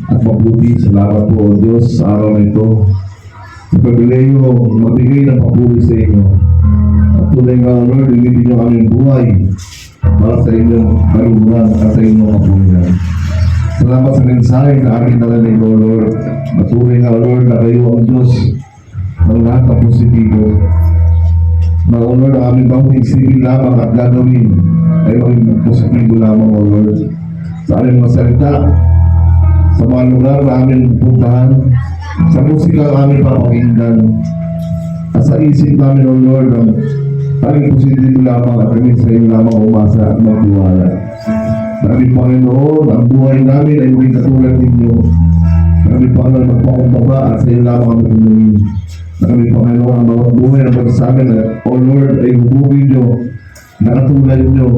at mabuti. Salamat po, O Diyos, sa araw na ito. Sa pribileyo, magbigay ng papuri sa inyo. At tunay nga, Lord, ibigin niyo aming buhay para sa inyong kalungan at sa inyong kapurihan. Salamat sa mensahe na aking nalanig, O Lord. Matunay nga, Lord, na kayo ang Diyos ng lahat ng positibo. Na, O Lord, ang aming bawat isipin lamang at gagawin ay maging positibo lamang, O Lord. Sa aming mga salita, sa mga lugar na aming puntahan, sa musika ang aming papakinggan, at sa isip namin, O Lord, ang tanging positibo lamang at kami sa iyo lamang umasa at magtiwala. Namin, Panginoon, ang buhay namin ay maging katulad ninyo. Namin, Panginoon, magpakumbaba at sa iyo lamang ang tumingin. Namin, Panginoon, ang bawat buhay na pagsasamin at, O Lord, ay hubugin nyo, nakatulad nyo,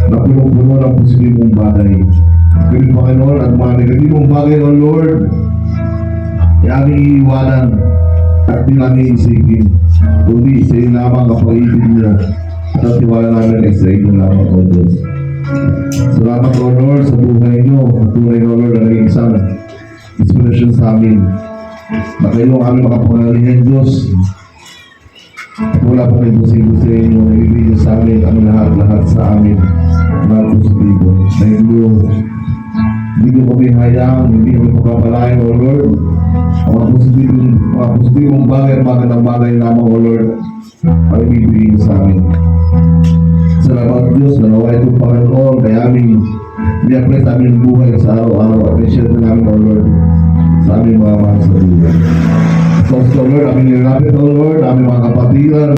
na puno-puno ng positibong bagay. Namin, Panginoon, at mga negatibong bagay, O Lord, ay aming iiwanan at di namin isipin. Kundi sa iyo lamang ang pag-ibig niyo at ang tiwala namin ay sa iyo lamang, O Diyos. Salamat, O Lord, sa buhay niyo. Tunay, O Lord, na naging isang inspirasyon sa amin. Na kayo ang aming makapangyarihan, Diyos. At wala pong imposible sa inyo. Ibigay niyo sa amin ang lahat-lahat sa amin na positibo. Na hindi ko kami hayaan, hindi kami pagpapalain, O Lord. Ang mga positibong bagay at magandang bagay lamang, O Lord, ang ibibigay niyo sa amin. Salamat, Diyos, na nawa itong Panginoon kaya aming i-apply sa aming buhay sa araw-araw at i-share na namin, O Lord, sa aming mga mahal sa buhay. So, Lord, aming nilapit, O Lord, aming mga kapatiran,